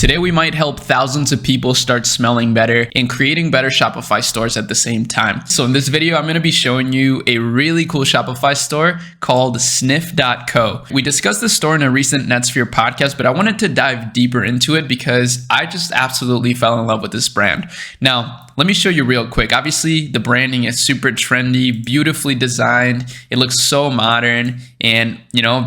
Today we might help thousands of people start smelling better and creating better Shopify stores at the same time. So in this video, I'm going to be showing you a really cool Shopify store called sniff.co. We discussed this store in a recent NetSphere podcast, but I wanted to dive deeper into it because I just absolutely fell in love with this brand. Now, let me show you real quick. Obviously, the branding is super trendy, beautifully designed. It looks so modern and,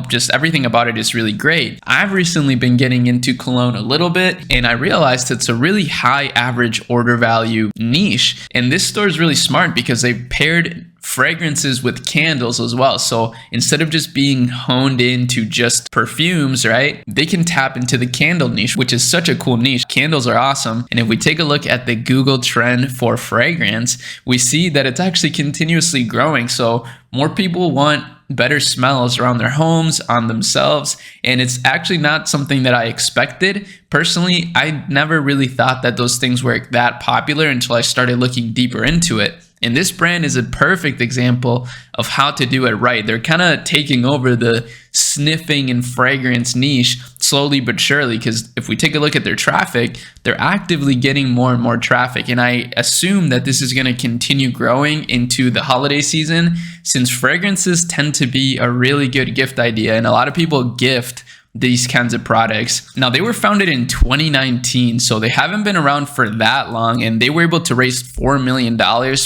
just everything about it is really great. I've recently been getting into cologne a little bit and I realized it's a really high average order value niche. And this store is really smart because they paired fragrances with candles as well. So instead of just being honed into just perfumes, right? They can tap into the candle niche, which is such a cool niche. Candles are awesome. And if we take a look at the Google trend for fragrance, we see that it's actually continuously growing. So more people want better smells around their homes, on themselves. And it's actually not something that I expected. Personally, I never really thought that those things were that popular until I started looking deeper into it. And this brand is a perfect example of how to do it right. They're kind of taking over the sniffing and fragrance niche slowly but surely, because if we take a look at their traffic, they're actively getting more and more traffic. And I assume that this is going to continue growing into the holiday season, since fragrances tend to be a really good gift idea. And a lot of people gift these kinds of products. Now, they were founded in 2019, so they haven't been around for that long, and they were able to raise $4 million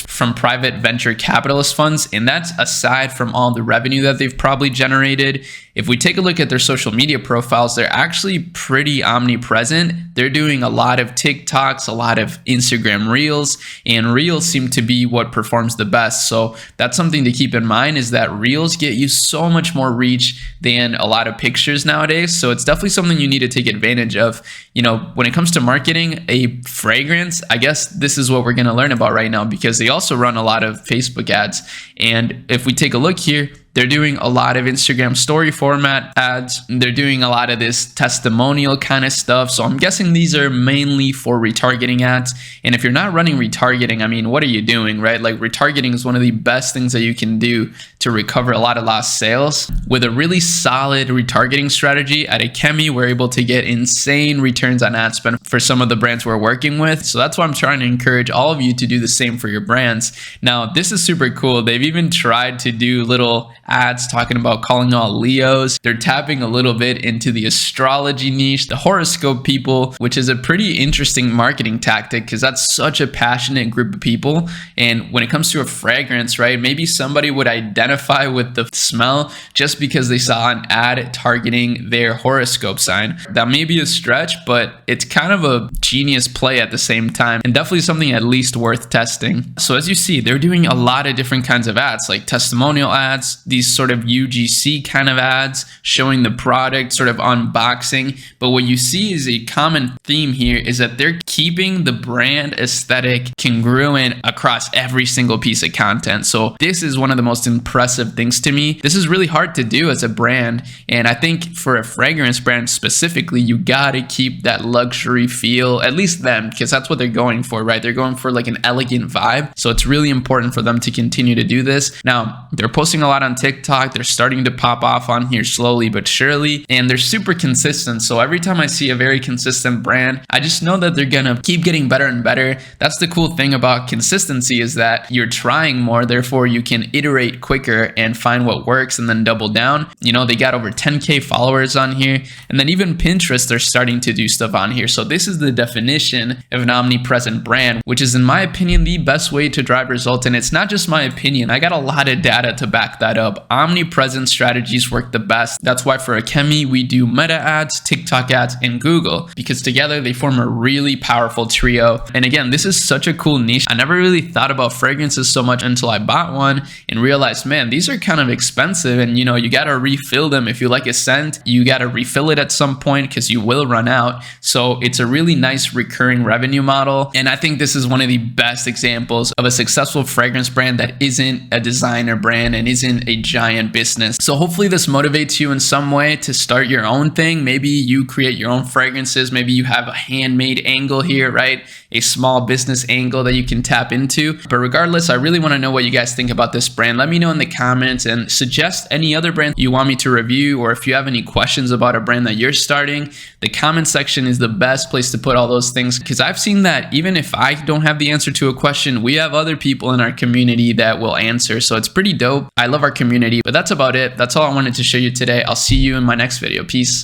from private venture capitalist funds, and that's aside from all the revenue that they've probably generated. If we take a look at their social media profiles, they're actually pretty omnipresent. They're doing a lot of TikToks, a lot of Instagram Reels, and Reels seem to be what performs the best. So that's something to keep in mind, is that Reels get you so much more reach than a lot of pictures nowadays. So it's definitely something you need to take advantage of. When it comes to marketing a fragrance, I guess this is what we're going to learn about right now, because they also run a lot of Facebook ads. And if we take a look here, they're doing a lot of Instagram story format ads. They're doing a lot of this testimonial kind of stuff. So I'm guessing these are mainly for retargeting ads. And if you're not running retargeting, I mean, what are you doing, right? Like, retargeting is one of the best things that you can do to recover a lot of lost sales. With a really solid retargeting strategy at Arie, we're able to get insane returns on ad spend for some of the brands we're working with. So that's why I'm trying to encourage all of you to do the same for your brands. Now, this is super cool. They've even tried to do little ads talking about calling all Leos. They're tapping a little bit into the astrology niche, the horoscope people, which is a pretty interesting marketing tactic because that's such a passionate group of people. And when it comes to a fragrance, right, maybe somebody would identify with the smell just because they saw an ad targeting their horoscope sign. That may be a stretch, but it's kind of a genius play at the same time, and definitely something at least worth testing. So as you see, they're doing a lot of different kinds of ads, like testimonial ads, these sort of UGC kind of ads showing the product, sort of unboxing. But what you see is a common theme here is that they're keeping the brand aesthetic congruent across every single piece of content. So this is one of the most impressive things to me. This is really hard to do as a brand. And I think for a fragrance brand specifically, you gotta keep that luxury feel, at least them, because that's what they're going for, right? They're going for like an elegant vibe. So it's really important for them to continue to do this. Now, they're posting a lot on TikTok. They're starting to pop off on here slowly but surely, and they're super consistent. So every time I see a very consistent brand, I just know that they're gonna keep getting better and better. That's the cool thing about consistency, is that you're trying more, therefore you can iterate quicker and find what works and then double down. They got over 10K followers on here, and then even Pinterest, they're starting to do stuff on here. So this is the definition of an omnipresent brand, which is, in my opinion, the best way to drive results. And it's not just my opinion. I got a lot of data to back that up. Omnipresent strategies work the best. That's why for Arie, we do Meta ads, TikTok ads, and Google, because together they form a really powerful trio. And again, this is such a cool niche. I never really thought about fragrances so much until I bought one and realized, man, these are kind of expensive, and you got to refill them. If you like a scent, you got to refill it at some point because you will run out. So it's a really nice recurring revenue model. And I think this is one of the best examples of a successful fragrance brand that isn't a designer brand and isn't a giant business. So hopefully this motivates you in some way to start your own thing. Maybe you create your own fragrances. Maybe you have a handmade angle angle here, right? A small business angle that you can tap into. But regardless, I really want to know what you guys think about this brand. Let me know in the comments and suggest any other brand you want me to review, or if you have any questions about a brand that you're starting. The comment section is the best place to put all those things, because I've seen that even if I don't have the answer to a question, we have other people in our community that will answer. So it's pretty dope. I love our community, but that's about it. That's all I wanted to show you today. I'll see you in my next video. Peace.